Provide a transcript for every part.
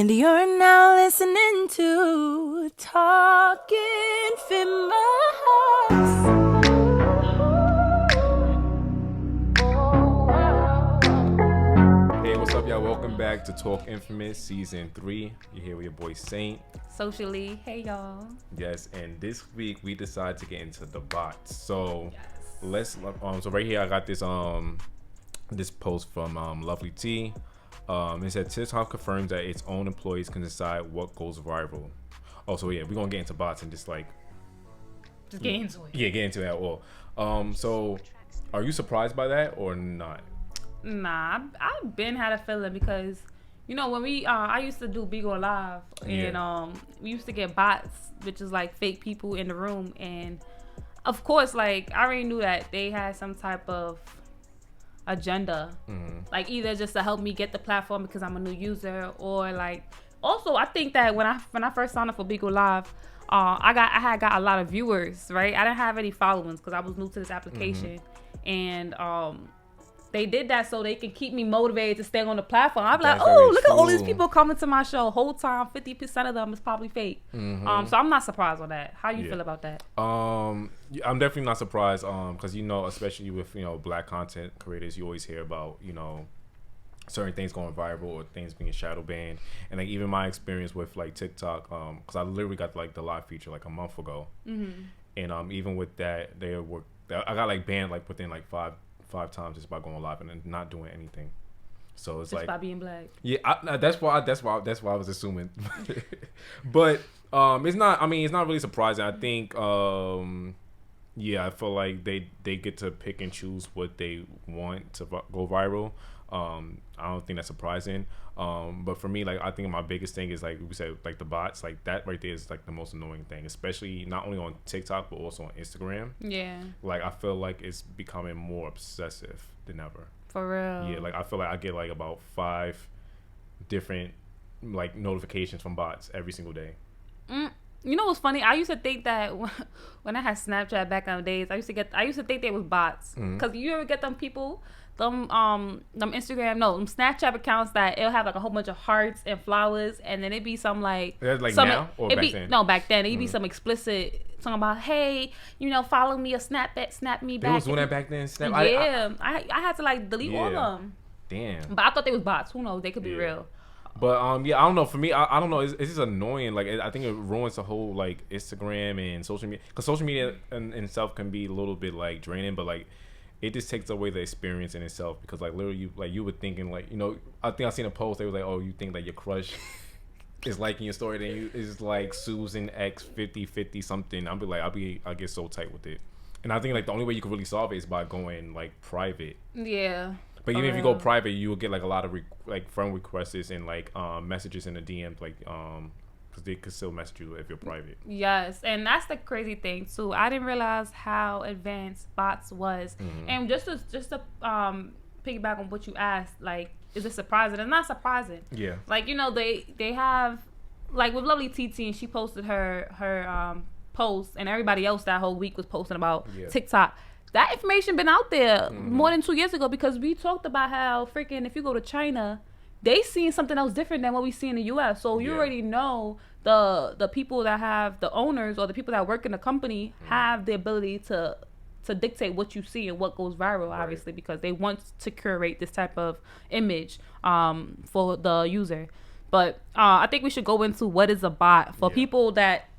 And you're now listening to Talking Famous. Hey, what's up, y'all? Welcome back to Talk Infamous Season 3. You're here with your boy Saint. Socially. Hey, y'all. Yes, and this week we decided to get into the bots. So let's so right here I got this post from Lovely T. It said TikTok confirms that its own employees can decide what goes viral. Oh, so yeah, we're gonna get into bots and just get into it. Yeah, get into it at all. So are you surprised by that or not? Nah, I've been had a feeling because, you know, when we I used to do Bigo Live and we used to get bots, which is like fake people in the room, and of course, like I already knew that they had some type of agenda, like either just to help me get the platform because I'm a new user, or like also I think that when I first signed up for Bigo Live, I had got a lot of viewers, right? I didn't have any followings because I was new to this application, and they did that so they can keep me motivated to stay on the platform. I'm like, oh, look at all these people coming to my show. Whole time, 50% of them is probably fake. So I'm not surprised on that. How you feel about that? I'm definitely not surprised. Because especially with black content creators, you always hear about certain things going viral or things being shadow banned. And like even my experience with like TikTok, because I literally got like the live feature like a month ago, and even with that, I got like banned like within like five times just by going live and then not doing anything. So it's just like by being black. Yeah, that's why I was assuming. But it's not really surprising. I think I feel like they get to pick and choose what they want to go viral. I don't think that's surprising. But for me, like I think my biggest thing is like we said, like the bots, like that right there is like the most annoying thing, especially not only on TikTok but also on Instagram. Yeah. Like I feel like it's becoming more obsessive than ever. For real. Yeah, like I feel like I get like about 5 different like notifications from bots every single day. You know what's funny? I used to think that when I had Snapchat back in the days, I used to think they was bots. Cause you ever get them people, them Snapchat accounts that it'll have like a whole bunch of hearts and flowers, and then it'd be some like now or back then? No, back then it'd be some explicit talking about, hey, follow me or snap me back. They was doing that back then. Snap. Yeah, I had to like delete all of them. Damn. But I thought they was bots. Who knows? They could be real. But I don't know. For me, I don't know. It's just annoying. Like I think it ruins the whole like Instagram and social media, because social media in itself can be a little bit like draining, but like it just takes away the experience in itself, because like literally you were thinking like I think I seen a post, they was like, oh, you think that your crush is liking your story, then is like Susan X 50 something. I get so tight with it, and I think like the only way you can really solve it is by going like private. Yeah. But even if you go private, you will get like a lot of friend requests and like messages in the DMs, like because they could still message you if you're private. Yes, and that's the crazy thing too. I didn't realize how advanced bots was, and just to piggyback on what you asked, like, is it surprising? It's not surprising. Yeah. Like they have like with Lovely TT, and she posted her post, and everybody else that whole week was posting about TikTok. That information been out there more than 2 years ago, because we talked about how freaking if you go to China, they seen something else different than what we see in the U.S. So you already know the people that have the owners or the people that work in the company have the ability to dictate what you see and what goes viral, obviously, because they want to curate this type of image for the user. But I think we should go into what is a bot for people that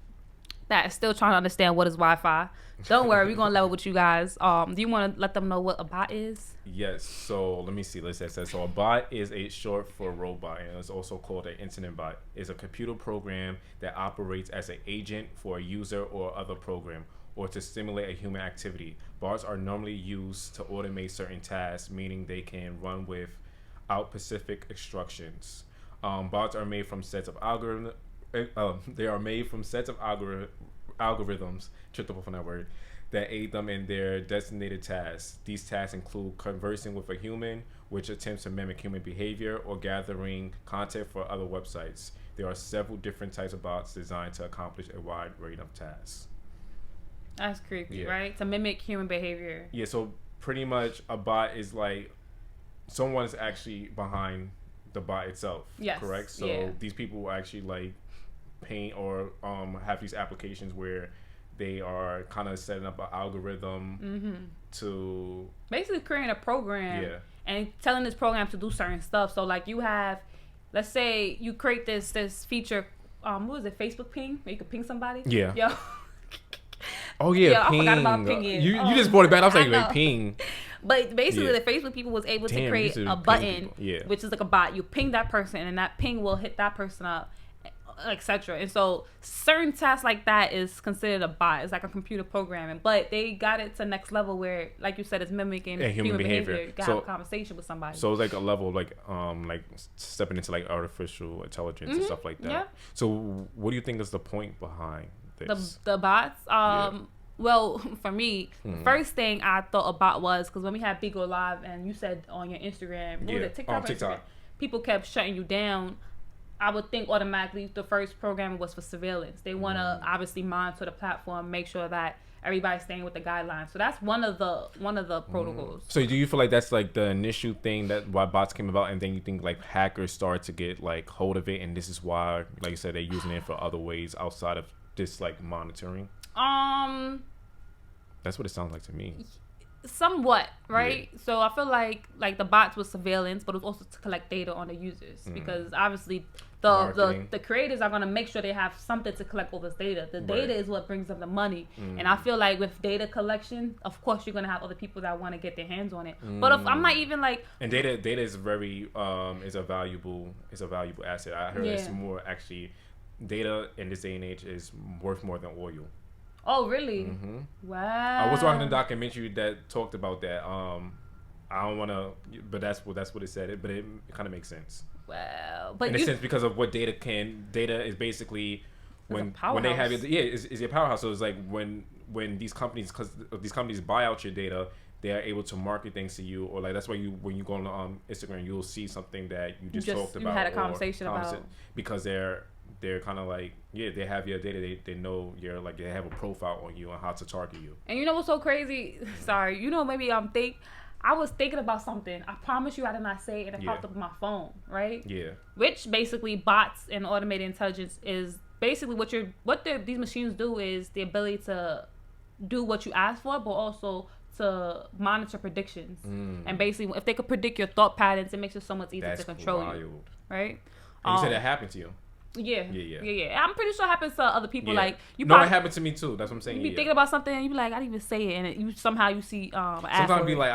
are still trying to understand what is Wi-Fi. Don't worry, we're gonna level with you guys. Do you want to let them know what a bot is? Yes. So let me see. Let's say so. A bot is a short for robot, and it's also called an internet bot. It's a computer program that operates as an agent for a user or other program, or to stimulate a human activity. Bots are normally used to automate certain tasks, meaning they can run without specific instructions. Bots are made from sets of algorithms. They are made from sets of algorithms, tripped up on that word, that aid them in their designated tasks. These tasks include conversing with a human, which attempts to mimic human behavior, or gathering content for other websites. There are several different types of bots designed to accomplish a wide range of tasks. That's creepy, right? To mimic human behavior. Yeah, so pretty much a bot is like someone is actually behind the bot itself. Yes. Correct. So these people will actually like paint or have these applications where they are kind of setting up an algorithm to basically creating a program and telling this program to do certain stuff. So like you have, let's say you create this feature, what is it, Facebook ping, where you can ping somebody. Yeah. Yo. Oh yeah, ping. I forgot about pinging. You just brought it back. I was like, ping. But basically, the Facebook people was able to create a button, which is like a bot. You ping that person, and that ping will hit that person up, etc. And so, certain tasks like that is considered a bot. It's like a computer programming. But they got it to next level where, like you said, it's mimicking human behavior. You got to have a conversation with somebody. So it's like a level of like stepping into like artificial intelligence and stuff like that. Yeah. So what do you think is the point behind this? The bots. Well, for me, the first thing I thought about was because when we had Bigo Live and you said on your Instagram, what was it, TikTok? People kept shutting you down. I would think automatically the first program was for surveillance. They want to obviously monitor the platform, make sure that everybody's staying with the guidelines. So that's one of the protocols. So do you feel like that's like the initial thing that why bots came about, and then you think like hackers start to get like hold of it, and this is why, like you said, they're using it for other ways outside of this like monitoring? That's what it sounds like to me. Somewhat, right? Yeah. So I feel like the bots was surveillance, but it was also to collect data on the users because obviously the creators are going to make sure they have something to collect all this data. The data is what brings them the money, and I feel like with data collection, of course you're going to have other people that want to get their hands on it. But if I'm not even like, and data is very is a valuable asset. I heard it's more actually. Data in this day and age is worth more than oil. Oh, really? Mm-hmm. Wow. I was watching a documentary that talked about that. I don't want to, but that's what it said. But it kind of makes sense. Wow. But in a sense, because of what data is basically when they have it. Yeah, is a powerhouse. So it's like when these companies, because these companies buy out your data, they are able to market things to you, or like that's why when you go on Instagram, you'll see something that you just talked about. You had a conversation about because they're kind of like, they have your data. They know you're like, they have a profile on you and how to target you. And you know what's so crazy? Sorry, maybe I was thinking about something. I promise you I did not say it. And it popped up on my phone, right? Yeah. Which basically bots and automated intelligence is basically what these machines do is the ability to do what you ask for, but also to monitor predictions. And basically, if they could predict your thought patterns, it makes it so much easier to control you. Right? And you said that happened to you. Yeah. I'm pretty sure it happens to other people. Yeah. Like it happened to me too. That's what I'm saying. You be thinking about something and you be like, I didn't even say it, and you see. Sometimes I'll be like,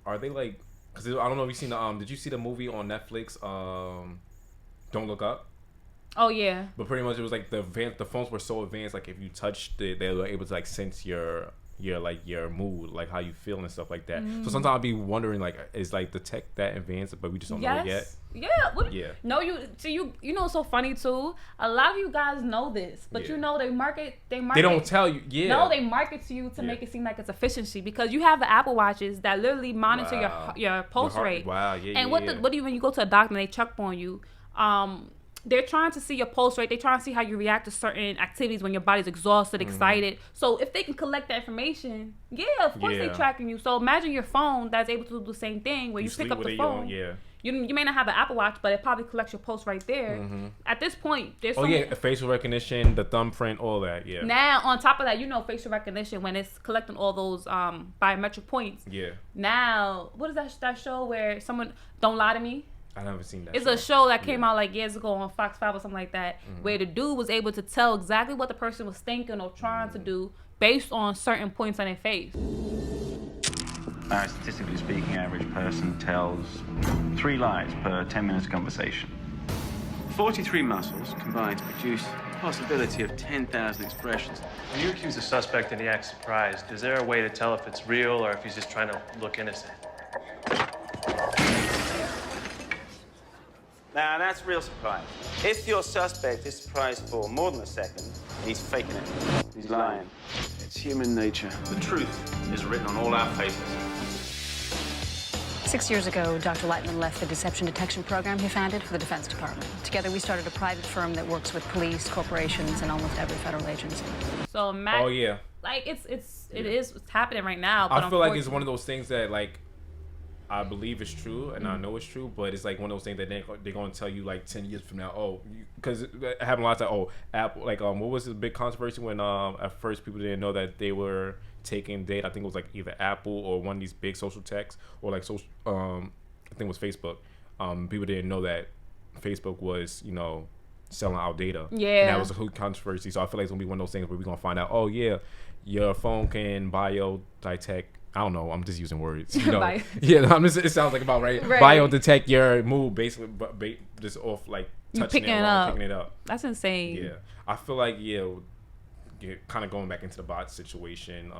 are they like? Because I don't know if you've seen the Did you see the movie on Netflix? Don't Look Up. Oh yeah. But pretty much it was like the phones were so advanced. Like if you touched it, they were able to like sense your mood, like how you feel and stuff like that. So sometimes I'll be wondering, like, is like the tech that advanced, but we just don't know it yet. Yeah. No, you know, it's so funny too. A lot of you guys know this, but you know they market. They don't tell you. Yeah. No, they market to you to make it seem like it's efficiency, because you have the Apple Watches that literally monitor your pulse rate. Wow. Yeah. And when you go to a doctor and they check on you, they're trying to see your pulse rate. They're trying to see how you react to certain activities when your body's exhausted, excited. So if they can collect that information, of course they're tracking you. So imagine your phone that's able to do the same thing, where you pick up the phone. You may not have an Apple Watch, but it probably collects your pulse right there. At this point, there's facial recognition, the thumbprint, all that. Yeah. Now on top of that, facial recognition, when it's collecting all those biometric points. Yeah. Now, what is that show where someone Don't Lie to Me? I never seen that. It's a show that came out like years ago on Fox 5 or something like that, where the dude was able to tell exactly what the person was thinking or trying to do based on certain points on their face. Statistically speaking, average person tells 3 lies per 10 minutes conversation. 43 muscles combine to produce a possibility of 10,000 expressions. When you accuse a suspect and he acts surprised, is there a way to tell if it's real or if he's just trying to look innocent? Now, that's real surprise. If your suspect is surprised for more than a second, he's faking it. He's lying. It's human nature. The truth is written on all our faces. 6 years ago, Dr. Lightman left the deception detection program he founded for the Defense Department. Together, we started a private firm that works with police, corporations, and almost every federal agency. So, like it's happening right now. But I feel like it's one of those things that like I believe it's true, and I know it's true, but it's like one of those things that they're going to tell you like 10 years from now. Because it happened a lot of times. Apple, like what was the big controversy when at first people didn't know that they were taking data? I think it was like either Apple or one of these big social techs, or like social. I think it was Facebook. People didn't know that Facebook was selling our data. Yeah, and that was a huge controversy. So I feel like it's gonna be one of those things where we're gonna find out. Oh yeah, your phone can biodetect. I don't know. I'm just using words. Yeah, it sounds like about right. Biodetect your mood basically, but just off like touching picking it up. That's insane. Yeah, I feel like kind of going back into the bot situation.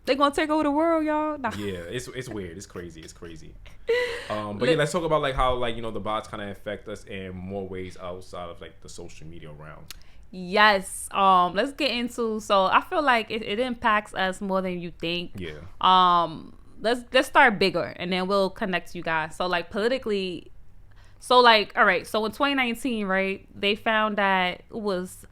They gonna take over the world, y'all. Nah. Yeah, it's weird. It's crazy. But yeah, let's talk about like how the bots kind of affect us in more ways outside of like the social media realm. Yes. Let's get into. So I feel like it impacts us more than you think. Yeah. Let's start bigger, and then we'll connect to you guys. So like politically, all right. So in 2019, right, they found that it was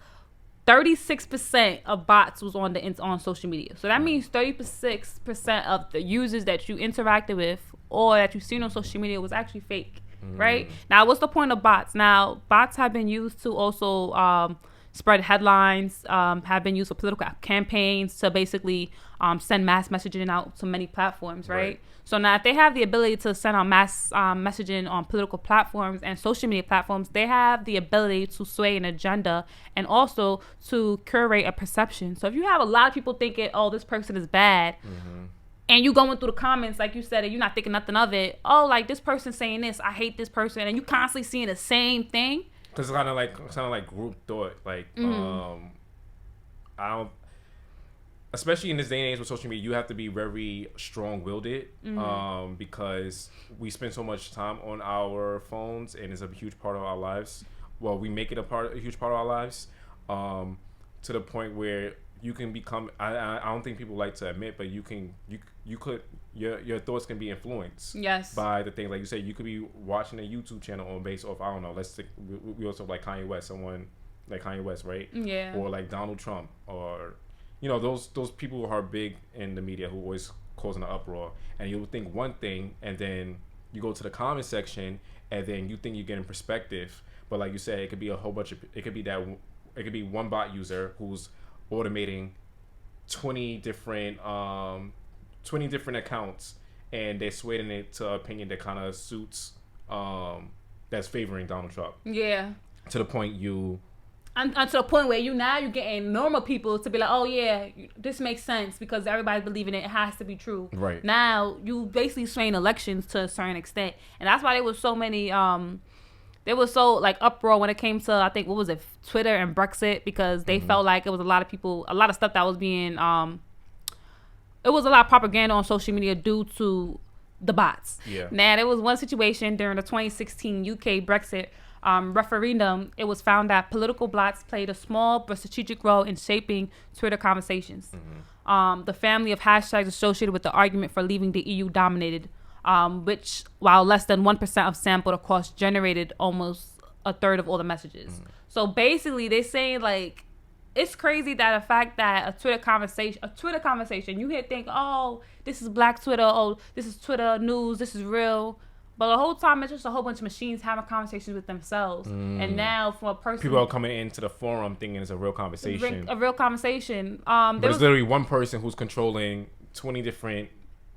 36% of bots was on social media. So that means 36% of the users that you interacted with or that you've seen on social media was actually fake, right? Now, what's the point of bots? Now, bots have been used to also spread headlines, have been used for political campaigns to basically send mass messaging out to many platforms, right? So now if they have the ability to send out mass messaging on political platforms and social media platforms, they have the ability to sway an agenda and also to curate a perception. So if you have a lot of people thinking, oh, this person is bad, and you going through the comments, like you said, and you're not thinking nothing of it, oh, like this person saying this, I hate this person, and you constantly seeing the same thing. Because it's kind of like group thought. Like, especially in this day and age with social media, you have to be very strong-willed because we spend so much time on our phones, and it's a huge part of our lives. Well, we make it a huge part of our lives, to the point where you can become. I don't think people like to admit, but your thoughts can be influenced. Yes. By the things like you said, you could be watching a YouTube channel on base off. I don't know. We also like Kanye West, someone like Kanye West, right? Yeah. Or like Donald Trump, or those people who are big in the media who always causing an uproar, and you'll think one thing, and then you go to the comment section, and then you think you're getting perspective, but like you said, it could be a whole bunch of. It could be one bot user who's automating 20 different accounts, and they're swaying it to an opinion that kind of suits that's favoring Donald Trump. Yeah. To the point and to the point where you're getting normal people to be like, oh yeah, this makes sense because everybody's believing it has to be true. Right. Now you basically swaying elections to a certain extent, and that's why there was so many there was so like uproar when it came to, I think, what was it, Twitter and Brexit, because they felt like it was a lot of stuff that was being it was a lot of propaganda on social media due to the bots. Yeah. Now there was one situation during the 2016 UK Brexit referendum. It was found that political bots played a small but strategic role in shaping Twitter conversations. The family of hashtags associated with the argument for leaving the EU dominated, which, while less than 1% of sampled across, generated almost a third of all the messages. So basically, they're saying like, it's crazy that the fact that a Twitter conversation, you hear think, oh, this is Black Twitter, oh, this is Twitter news, this is real. But the whole time, it's just a whole bunch of machines having conversations with themselves. And now, from a person, people are coming into the forum thinking it's a real conversation. A real conversation. But it's literally one person who's controlling 20 different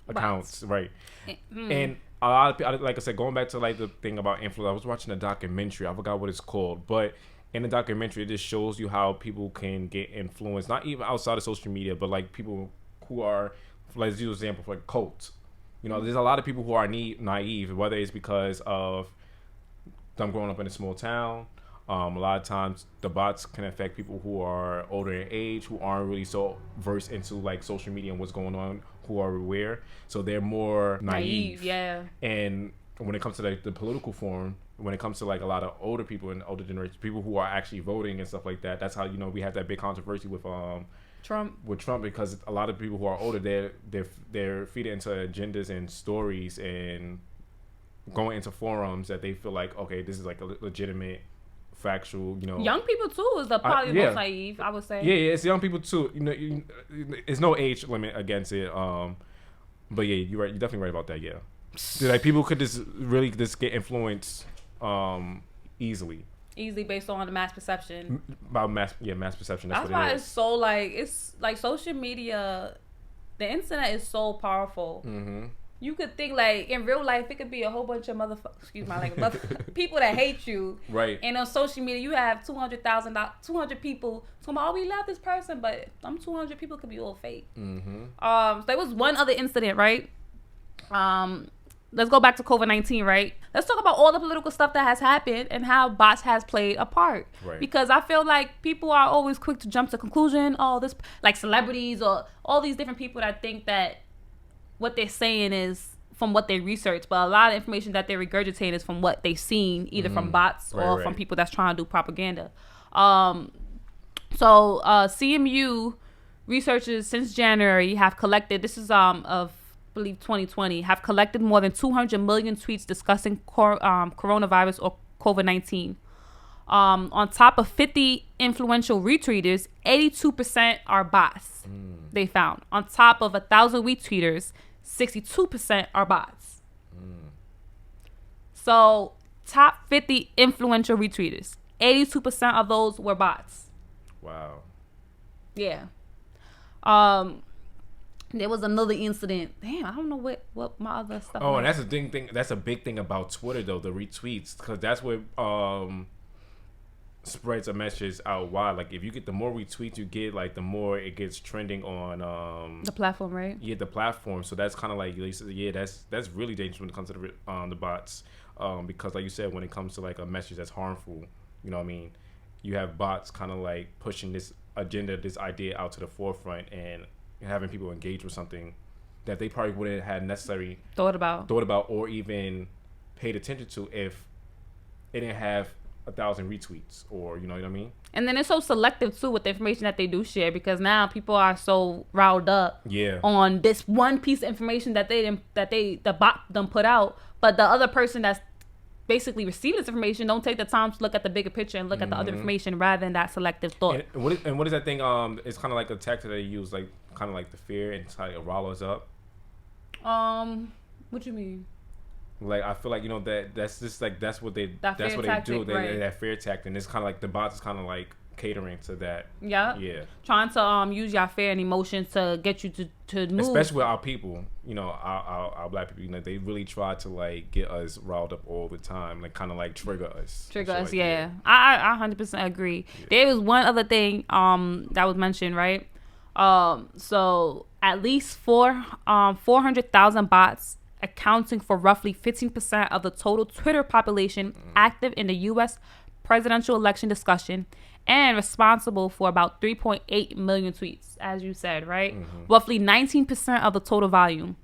accounts, right? And a lot of people, like I said, going back to like the thing about influence, I was watching a documentary. I forgot what it's called, but in the documentary, it just shows you how people can get influenced, not even outside of social media, but like people who are, let's use an example for like cults. There's a lot of people who are naive, whether it's because of them growing up in a small town. A lot of times the bots can affect people who are older in age, who aren't really so versed into like social media and what's going on, who are aware. So they're more naive. Yeah. And when it comes to like the political forum, when it comes to like a lot of older people and older generation, people who are actually voting and stuff like that, that's how we have that big controversy with Trump, because a lot of people who are older, they're feeding into agendas and stories and going into forums that they feel like, okay, this is like a legitimate, factual, Young people too is probably the most naive, I would say. Yeah, it's young people too. There's no age limit against it. But yeah, you're right. You're definitely right about that. Yeah, so, like people could just really just get influenced easily based on the mass perception. About mass perception. That's what why it is. it's like social media. The internet is so powerful. Mm-hmm. You could think like in real life it could be a whole bunch of people that hate you. Right. And on social media you have 200 people talking about, oh, we love this person, but 200 people could be all fake. Mm-hmm. So there was one other incident, right? Let's go back to COVID-19, right? Let's talk about all the political stuff that has happened and how bots has played a part. Right. Because I feel like people are always quick to jump to conclusion. Oh, this, like celebrities or all these different people that think that what they're saying is from what they research, but a lot of information that they're regurgitating is from what they've seen, either from bots or from people that's trying to do propaganda. So CMU researchers since January have collected, this is of I believe 2020, have collected more than 200 million tweets discussing coronavirus or COVID-19. On top of 50 influential retweeters, 82% are bots. They found. On top of 1,000 retweeters, 62% are bots. So top 50 influential retweeters, 82% of those were bots. Wow. Yeah. There was another incident. Damn, I don't know what my other stuff. Oh, and that's a thing. That's a big thing about Twitter, though, the retweets, because that's what spreads a message out wide. Like, if you get the more retweets you get, like the more it gets trending on the platform, right? Yeah, the platform. So that's kind of like, yeah, that's really dangerous when it comes to the bots, because like you said, when it comes to like a message that's harmful, you know what I mean, you have bots kind of like pushing this agenda, this idea out to the forefront and having people engage with something that they probably wouldn't have necessarily thought about or even paid attention to if it didn't have 1,000 retweets, or you know what I mean. And then it's so selective too with the information that they do share, because now people are so riled up on this one piece of information that the bot done put out, but the other person that's basically receive this information don't take the time to look at the bigger picture and look at the other information rather than that selective thought. And what is that thing? It's kind of like a tactic that they use, like kind of like the fear, and it's how it rile us up. What you mean? Like, I feel like, you know, that's just like that's what they do. Right. That fear tactic, and it's kind of like the bots is kind of like catering to that. Yeah. Trying to use your fear and emotions to get you to move. Especially with our people, you know, our black people, you know, they really try to like get us riled up all the time, like kind of like trigger us. Like, yeah. I 100% agree. Yeah. There was one other thing that was mentioned, right? So at least 400,000 bots, accounting for roughly 15% of the total Twitter population active in the U.S. presidential election discussion, and responsible for about 3.8 million tweets, as you said, right? Roughly 19% of the total volume.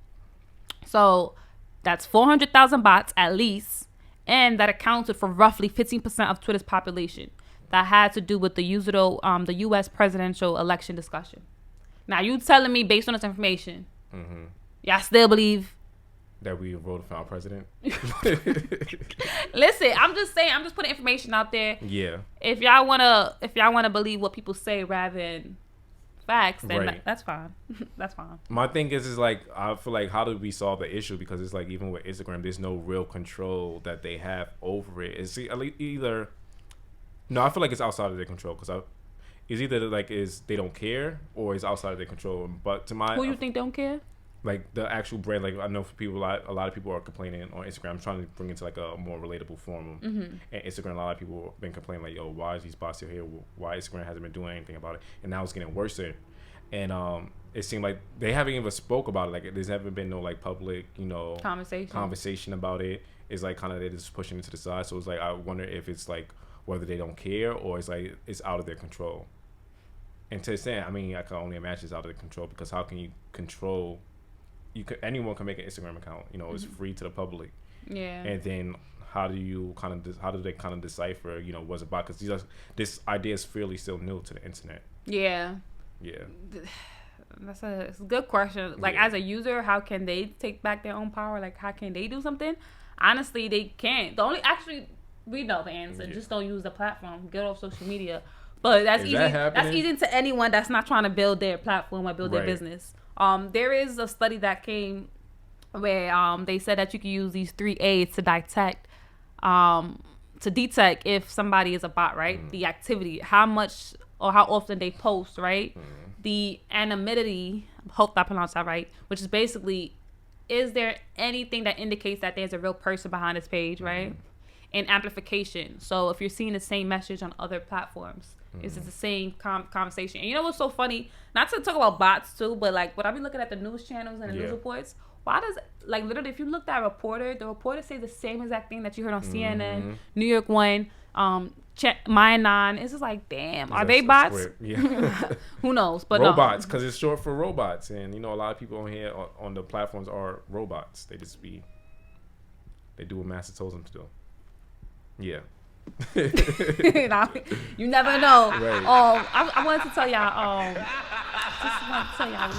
So that's 400,000 bots at least, and that accounted for roughly 15% of Twitter's population. That had to do with the the U.S. presidential election discussion. Now, you telling me, based on this information, y'all still believe that we voted for our president? Listen, I'm just saying, I'm just putting information out there. Yeah. If y'all wanna believe what people say rather than facts, then that's fine. That's fine. My thing is like, I feel like, how do we solve the issue? Because it's like, even with Instagram, there's no real control that they have over it. It's either, no, I feel like it's outside of their control, because it's either like they don't care, or it's outside of their control. But to my, who you think don't care? Like the actual brand, like I know for people, a lot of people are complaining on Instagram. I'm trying to bring it to like a more relatable form. And Instagram, a lot of people have been complaining like, yo, why is these bots still here? Why Instagram hasn't been doing anything about it? And now it's getting worse. And it seemed like they haven't even spoke about it. Like, there's never been no like public, you know, conversation about it. It's like kind of they're just pushing it to the side. So it's like, I wonder if it's like whether they don't care, or it's like it's out of their control. And to say, I mean, I can only imagine it's out of their control, because how can you control? Anyone can make an Instagram account, you know, it's free to the public. Yeah. And then how do they kind of decipher, you know, what's about? Because this idea is fairly still new to the internet. Yeah. Yeah. It's a good question. Like, as a user, how can they take back their own power? Like, how can they do something? Honestly, they can't. We know the answer. Just don't use the platform. Get off social media. But that's easy. That's easy to anyone that's not trying to build their platform or build their business. There is a study that came where they said that you can use these 3 aids to detect if somebody is a bot, right? The activity, how much or how often they post, right? The anonymity, hope I pronounced that right, which is basically, is there anything that indicates that there's a real person behind this page, right? And amplification. So if you're seeing the same message on other platforms, is it the same conversation? And you know what's so funny? Not to talk about bots too, but like when I be looking at the news channels and the news reports, why does, like, literally, if you looked at the reporter say the same exact thing that you heard on CNN, New York One, Maya 9. It's just like, damn, are they bots? Yeah. Who knows? But robots, because it's short for robots, and you know a lot of people on here on the platforms are robots. They do what Master tells them to do. Yeah. You never know. Right. I wanted to tell y'all. Just want to tell y'all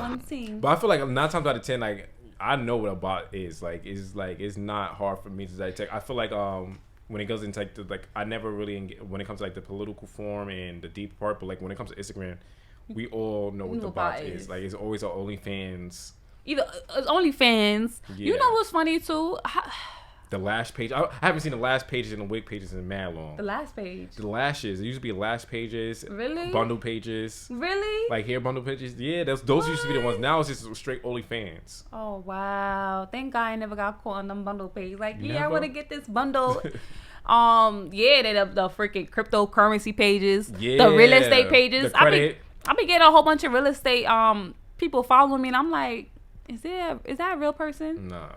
one scene. But I feel like 9 times out of 10, like I know what a bot is. It's not hard for me to detect. I feel like when it goes into like I never really when it comes to like the political form and the deep part, but like when it comes to Instagram, we all know what the bot is. Like it's always our OnlyFans. Either it's OnlyFans. Yeah. You know what's funny too? The lash page. I haven't seen the lash pages and the wig pages in mad long. The last page. The lashes. It used to be lash pages. Really? Bundle pages. Really? Like hair bundle pages. Yeah, those used to be the ones. Now it's just straight OnlyFans. Oh wow! Thank God I never got caught on them bundle pages. Like, never? I want to get this bundle. They the freaking cryptocurrency pages. Yeah. The real estate pages. The credit. I be getting a whole bunch of real estate people following me, and I'm like, is that a real person? Nah.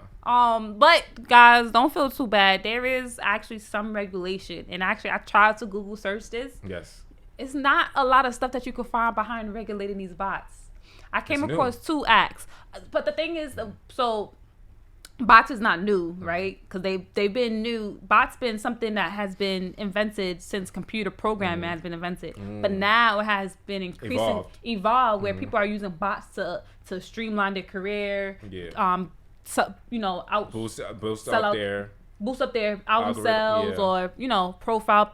But guys, don't feel too bad. There is actually some regulation, and actually, I tried to Google search this. Yes. It's not a lot of stuff that you can find behind regulating these bots. I came across 2 acts, but the thing is, so bots is not new, right? Because they've been new. Bots been something that has been invented since computer programming has been invented, but now it has been increasing, evolved where people are using bots to streamline their career. Yeah. So, boost up their album sales or profile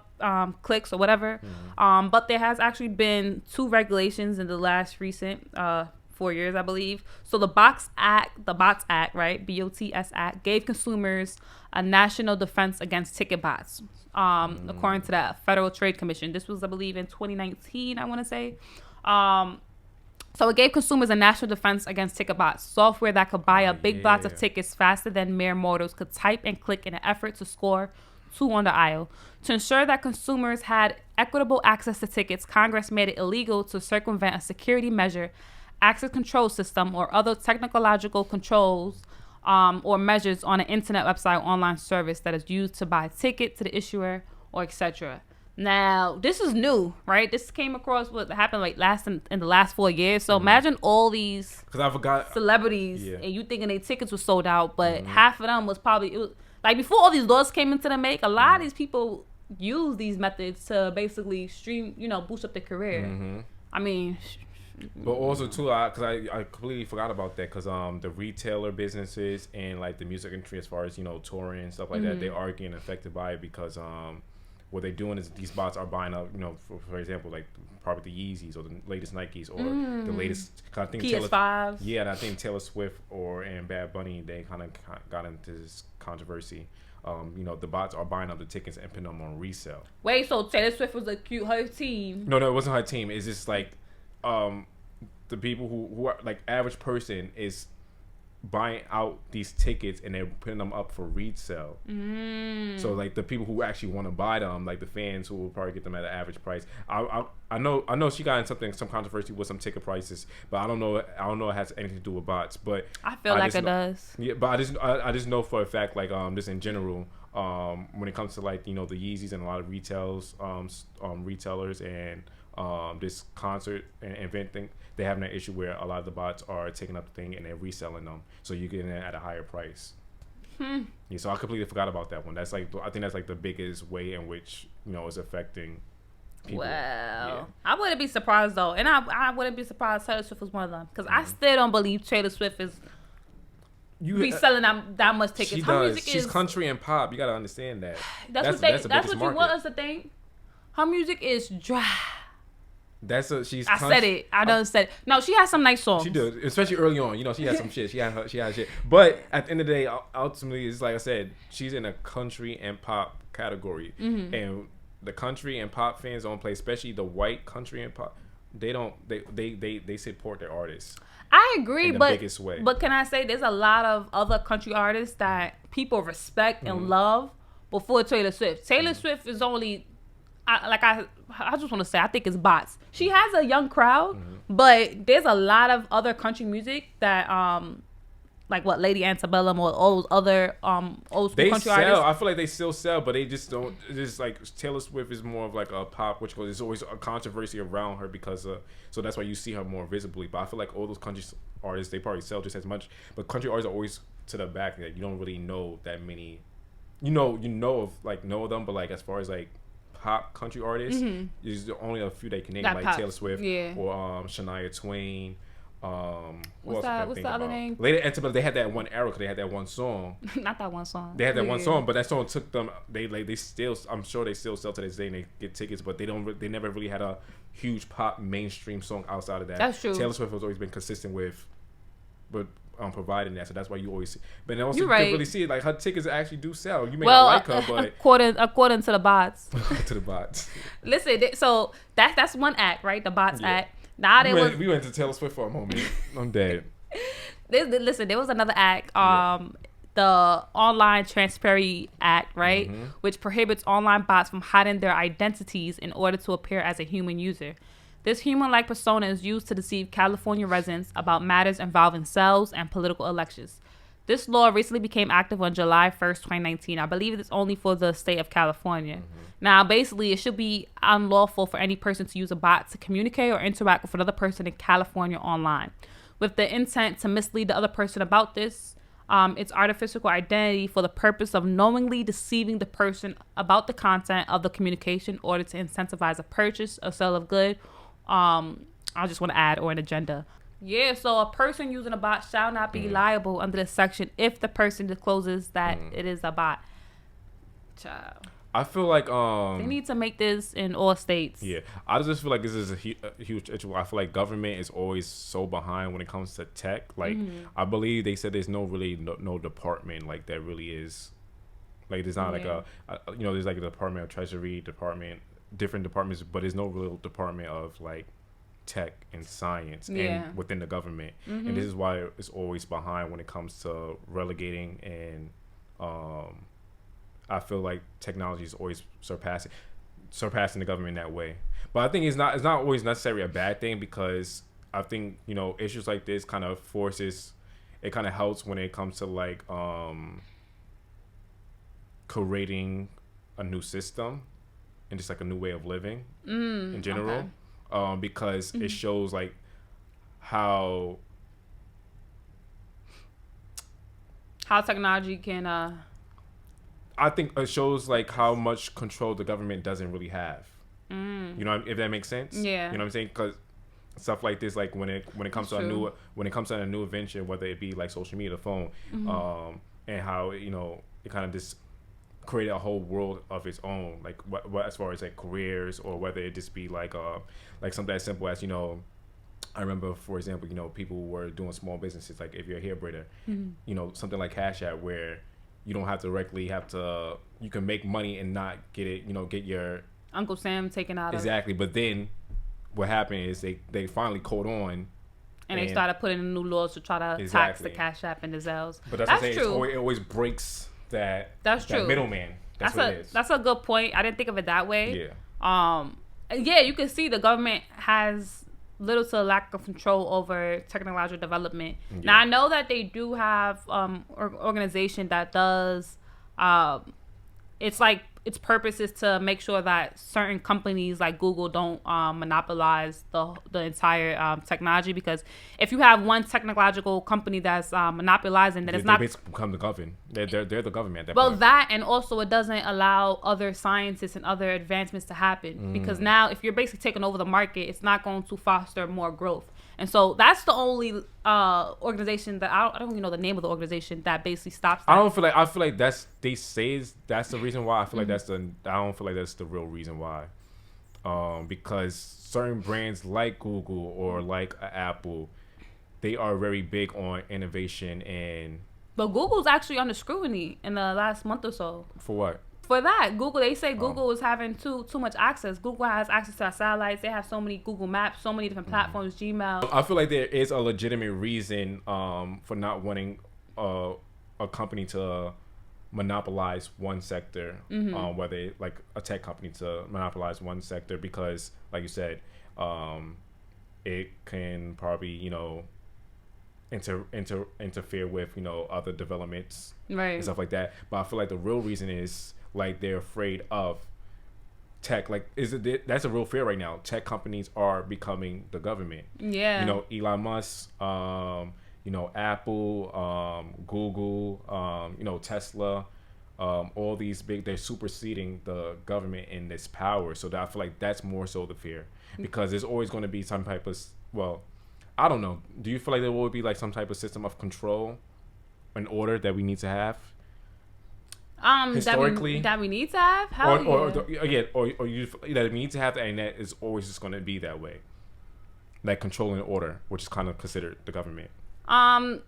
clicks or whatever. But there has actually been 2 regulations in the last recent 4 years, I believe. So the Bots Act, right, BOTS Act, gave consumers a national defense against ticket bots, according to the Federal Trade Commission. This was, I believe, in 2019, I want to say. So it gave consumers a national defense against ticket bots, software that could buy up big lots of tickets faster than mere mortals could type and click in an effort to score 2 on the aisle. To ensure that consumers had equitable access to tickets, Congress made it illegal to circumvent a security measure, access control system, or other technological controls or measures on an internet website or online service that is used to buy a ticket to the issuer or etc. Now, this is new, right? This came across what happened like in the last 4 years. So imagine all these celebrities and you thinking their tickets were sold out, but half of them was probably, like before all these laws came into the make, a lot of these people use these methods to basically boost up their career. I mean... But also too, because I completely forgot about that, because the retailer businesses and like the music industry, as far as touring and stuff like that, they are getting affected by it because what they're doing is these bots are buying up, for example, like probably the Yeezys or the latest Nikes or the latest. I think PS5s. Yeah, and I think Taylor Swift and Bad Bunny, they kind of got into this controversy. The bots are buying up the tickets and putting them on resale. Wait, so Taylor Swift was her team? No, it wasn't her team. It's just like the people who are like average person is buying out these tickets and they're putting them up for resale. So like the people who actually want to buy them, like the fans who will probably get them at an average price. I know she got in some controversy with some ticket prices, but I don't know it has anything to do with bots. But I feel like it does. Yeah, but I just know for a fact, like just in general, when it comes to like the Yeezys and a lot of retailers and this concert and event thing, they're having an issue where a lot of the bots are taking up the thing and they're reselling them, so you're getting it at a higher price. Yeah, so I completely forgot about that one. That's like, I think that's like the biggest way in which it's affecting people. Well, yeah. I wouldn't be surprised though, and I wouldn't be surprised Taylor Swift was one of them, because I still don't believe Taylor Swift is reselling that much tickets. Her music she's country and pop. You gotta understand that. That's what you want us to think. Her music is dry. I said it. I done said it. No, she has some nice songs. She does, especially early on. You know, she had some shit. She had shit. But at the end of the day, ultimately, it's like I said, she's in a country and pop category, and the country and pop fans don't play, especially the white country and pop. They don't. They support their artists. I agree, in the but biggest way. But can I say there's a lot of other country artists that people respect and love before Taylor Swift. Taylor Swift is only. I just want to say I think it's bots. She has a young crowd, but there's a lot of other country music that like what Lady Antebellum or all those other old school country artists. I feel like they still sell, but they just don't. It's just like Taylor Swift is more of like a pop, which there's always a controversy around her because so that's why you see her more visibly. But I feel like all those country artists, they probably sell just as much, but country artists are always to the back that you don't really know that many. You know of them, but like as far as like pop country artists, there's only a few they can name, like Taylor Swift or Shania Twain. What's the other name? Lady Antebellum. They had that one era because they had that one song. Not that one song. They had that one song, but that song took them. They still. I'm sure they still sell to this day and they get tickets, but they don't. They never really had a huge pop mainstream song outside of that. That's true. Taylor Swift has always been consistent with providing that, so that's why you always see. But then also you can really see it, like her tickets actually do sell. You may not like her, but according to the bots. To the bots. Listen, so that's one act, right? The bots act. Now we went to Taylor Swift for a moment. I'm dead. Listen, there was another act. The Online Transparency Act, right, which prohibits online bots from hiding their identities in order to appear as a human user. This human-like persona is used to deceive California residents about matters involving sales and political elections. This law recently became active on July 1st, 2019. I believe it's only for the state of California. Now, basically, it should be unlawful for any person to use a bot to communicate or interact with another person in California online, with the intent to mislead the other person about this. Its artificial identity for the purpose of knowingly deceiving the person about the content of the communication in order to incentivize a purchase or sale of good. I just want to add, or an agenda. Yeah, so a person using a bot shall not be liable under this section if the person discloses that it is a bot. Child. I feel like they need to make this in all states. Yeah, I just feel like this is a huge issue. I feel like government is always so behind when it comes to tech. Like I believe they said there's no department like that really is. Like there's not like there's like a Department of Treasury, different departments, but there's no real department of like tech and science and within the government. And this is why it's always behind when it comes to relegating and I feel like technology is always surpassing the government in that way. But I think it's not always necessarily a bad thing, because I think, issues like this kind of helps when it comes to like creating a new system and just like a new way of living in general. Okay. Because it shows like how technology can I think it shows like how much control the government doesn't really have. You know, if that makes sense. Yeah. You know what I'm saying? Because stuff like this, like when it comes to a new invention, whether it be like social media, the phone, and how it kind of just created a whole world of its own, like what as far as like careers, or whether it just be like something as simple as I remember, for example, people were doing small businesses, like if you're a hair braider, something like Cash App, where you don't have to you can make money and not get it, get your Uncle Sam taken out exactly. But then what happened is they finally caught on. And they started putting in new laws to try to tax the Cash App and the Zelles. But that's what I'm saying. It always breaks that middleman. That's what it is. That's a good point. I didn't think of it that way. Yeah. You can see the government has little to lack of control over technological development. Yeah. Now, I know that they do have organization that does its purpose is to make sure that certain companies like Google don't monopolize the entire technology, because if you have one technological company that's monopolizing, then it's not basically become the government. They're the government at that point. That, and also it doesn't allow other scientists and other advancements to happen, because now if you're basically taking over the market, it's not going to foster more growth. And so that's the only organization that I don't even know the name of the organization that basically stops that. I feel like that's the reason why. I feel like I don't feel like that's the real reason why. because certain brands like Google or like Apple, they are very big on innovation and. But Google's actually under scrutiny in the last month or so. For what? For that, Google, they say Google is having too much access. Google has access to our satellites. They have so many Google Maps, so many different platforms, Gmail. I feel like there is a legitimate reason for not wanting a company to monopolize one sector, whether like a tech company to monopolize one sector, because like you said, it can probably, interfere with, other developments and stuff like that. But I feel like the real reason is like they're afraid of tech. Like, that's a real fear right now. Tech companies are becoming the government. Yeah. Elon Musk, Apple, Google, Tesla, all these they're superseding the government in this power. So that I feel like that's more so the fear, because there's always going to be some type of, I don't know. Do you feel like there will be like some type of system of control and order that we need to have? Historically, that we need to have, or you that we need to have that, and that is always just going to be that way, like control and order, which is kind of considered the government. Do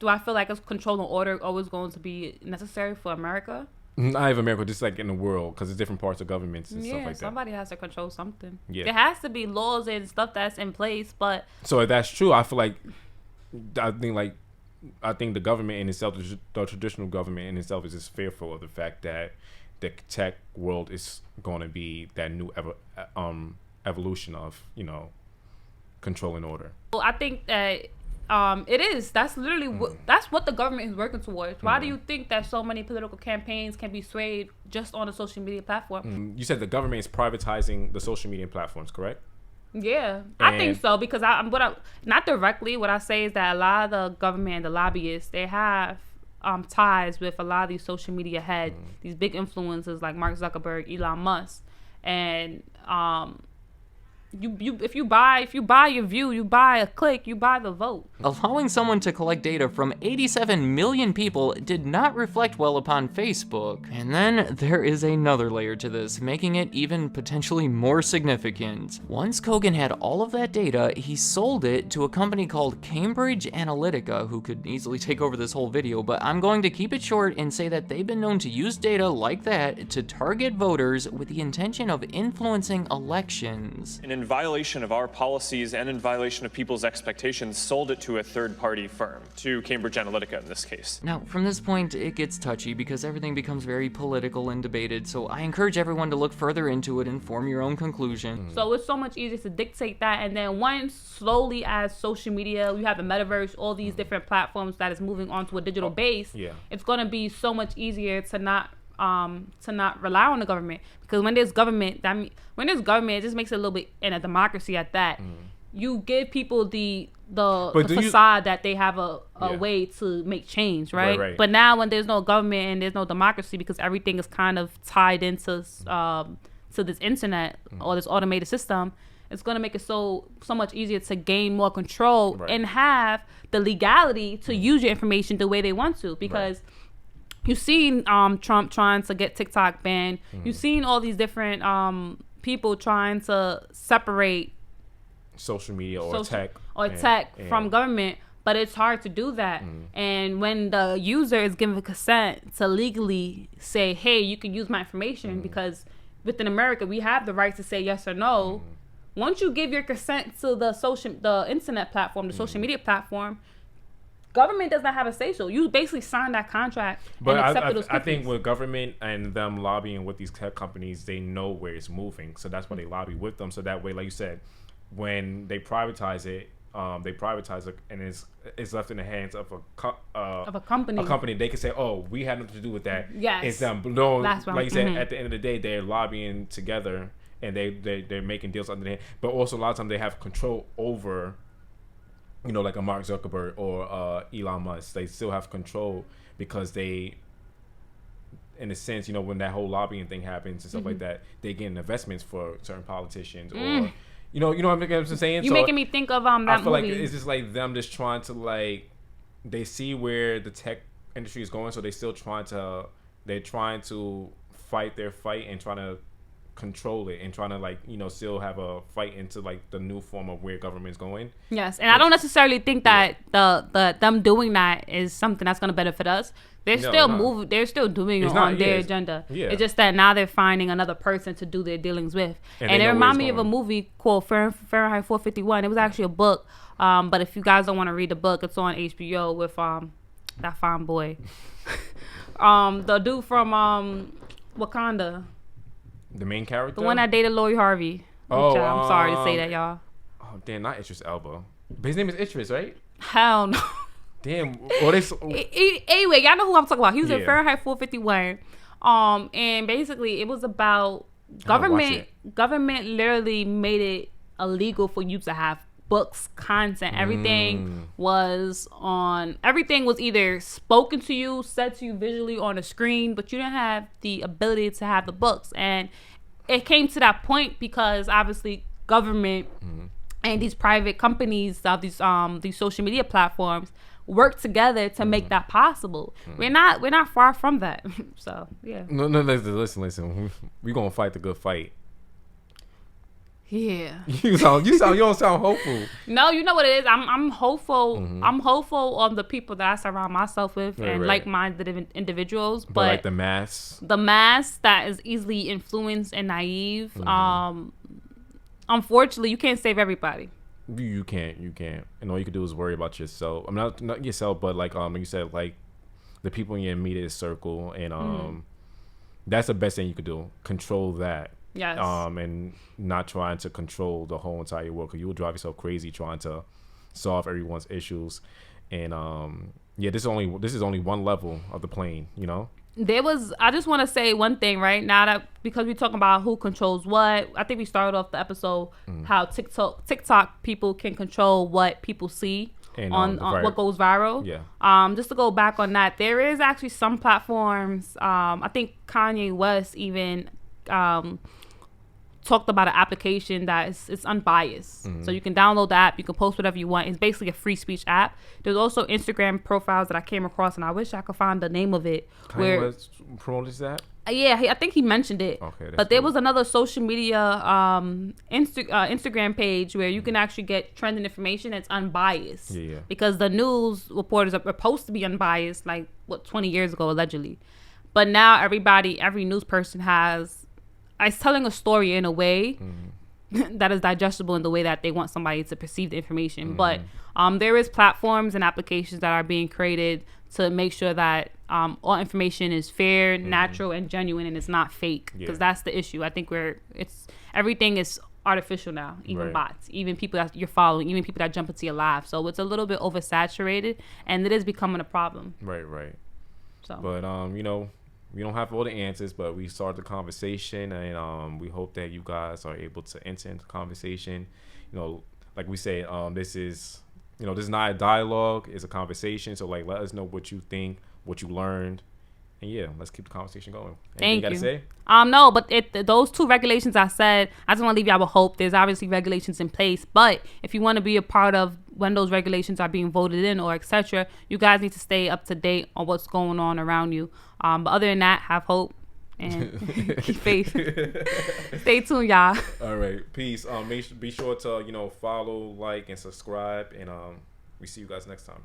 I feel like control and order always going to be necessary for America? Not even America, just like in the world, because there's different parts of governments and stuff like that. Somebody has to control something. Yeah, there has to be laws and stuff that's in place, but so if that's true, I feel like I think the government in itself, the traditional government in itself, is just fearful of the fact that the tech world is going to be that new evolution of control and order. Well, I think that it is. That's literally that's what the government is working towards. Why do you think that so many political campaigns can be swayed just on a social media platform? You said the government is privatizing the social media platforms, correct? Yeah, I think so, because not directly. What I say is that a lot of the government and the lobbyists, they have ties with a lot of these social media heads, these big influencers like Mark Zuckerberg, Elon Musk, and if you buy your view, you buy a click, you buy the vote. Allowing someone to collect data from 87 million people did not reflect well upon Facebook. And then there is another layer to this, making it even potentially more significant. Once Kogan had all of that data, he sold it to a company called Cambridge Analytica, who could easily take over this whole video, but I'm going to keep it short and say that they've been known to use data like that to target voters with the intention of influencing elections. And in violation of our policies and in violation of people's expectations, sold it to a third-party firm, to Cambridge Analytica in this case. Now, from this point, it gets touchy because everything becomes very political and debated, so I encourage everyone to look further into it and form your own conclusion. So it's so much easier to dictate that, and then once slowly as social media, you have the metaverse, all these different platforms that is moving onto a digital base, it's going to be so much easier to not rely on the government, because when there's government, it just makes it a little bit in a democracy at that. You give people the facade that they have a way to make change, right? But now when there's no government and there's no democracy, because everything is kind of tied into to this internet or this automated system, it's going to make it so much easier to gain more control and have the legality to use your information the way they want to, because you've seen Trump trying to get TikTok banned. You've seen all these different people trying to separate social media or tech from government, but it's hard to do that. And when the user is given consent to legally say, hey, you can use my information, because within America we have the right to say yes or no. Once you give your consent to the internet platform, the social media platform, government does not have a say so. You basically sign that contract and accept those cookies. I think with government and them lobbying with these tech companies, they know where it's moving, so that's why they lobby with them. So that way, like you said, when they privatize it, and it's left in the hands of a company. A company, they can say, "Oh, we had nothing to do with that." Yes, it's them. No, like you said, at the end of the day, they're lobbying together and they're making deals under their hand. But also, a lot of times they have control over, like a Mark Zuckerberg or Elon Musk. They still have control because they, in a sense, when that whole lobbying thing happens and stuff like that, they get investments for certain politicians or. You know what I'm saying? You're making me think of that movie. I feel like it's just like them just trying to they see where the tech industry is going, so they're trying to fight their fight and trying to control it and trying to like, you know, still have a fight into like the new form of where government's going. Yes, and I don't necessarily think that the them doing that is something that's going to benefit us. They're still doing it on their agenda. Yeah. It's just that now they're finding another person to do their dealings with. And it reminded me of a movie called Fahrenheit 451. It was actually a book. But if you guys don't want to read the book, it's on HBO with that fine boy. The dude from Wakanda. The main character? The one that dated Lori Harvey. I'm sorry to say that, y'all. Oh, damn, not Idris Elba. But his name is Idris, right? Hell no. Damn. Anyway, y'all know who I'm talking about. He was in Fahrenheit 451. And basically, it was about government literally made it illegal for you to have books, content, everything was either spoken to you, said to you visually on a screen, but you didn't have the ability to have the books. And it came to that point because obviously government and these private companies, these social media platforms work together to make that possible. We're not far from that. So yeah. No, listen. We're gonna fight the good fight. Yeah. You don't sound hopeful. No, you know what it is. I'm hopeful. I'm hopeful on the people that I surround myself with and like-minded individuals. But like the mass that is easily influenced and naive. Unfortunately, you can't save everybody. You can't. And all you can do is worry about yourself. I'm not yourself, but like you said, like the people in your immediate circle, and that's the best thing you could do. Control that. Yes. And not trying to control the whole entire world, because you will drive yourself crazy trying to solve everyone's issues. And this is only one level of the plane, you know. I just want to say one thing right now, that because we're talking about who controls what. I think we started off the episode how TikTok people can control what people see and on what goes viral. Yeah. Just to go back on that, there is actually some platforms. I think Kanye West even talked about an application that it's unbiased. So you can download the app, you can post whatever you want. It's basically a free speech app. There's also Instagram profiles that I came across, and I wish I could find the name of it. Kanye West promoted that? Yeah, I think he mentioned it. Okay, but there was another social media Instagram page where you can actually get trending information that's unbiased. Yeah. Because the news reporters are supposed to be unbiased, like 20 years ago allegedly. But now every news person is telling a story in a way that is digestible in the way that they want somebody to perceive the information. But there is platforms and applications that are being created to make sure that all information is fair, natural, and genuine, and it's not fake. Because that's the issue. I think everything is artificial now, even bots, even people that you're following, even people that jump into your life. So it's a little bit oversaturated, and it is becoming a problem. Right. So, but you know, we don't have all the answers, but we started the conversation, and we hope that you guys are able to enter into the conversation. You know, like we said, this is not a dialogue; it's a conversation. So, like, let us know what you think, what you learned, and yeah, let's keep the conversation going. Anything you gotta say? No, but those two regulations I said, I just want to leave y'all with hope. There's obviously regulations in place, but if you want to be a part of when those regulations are being voted in or etc., you guys need to stay up to date on what's going on around you. But other than that, have hope and keep faith. Stay tuned, y'all. All right, peace. Be sure to follow, like, and subscribe, and we see you guys next time.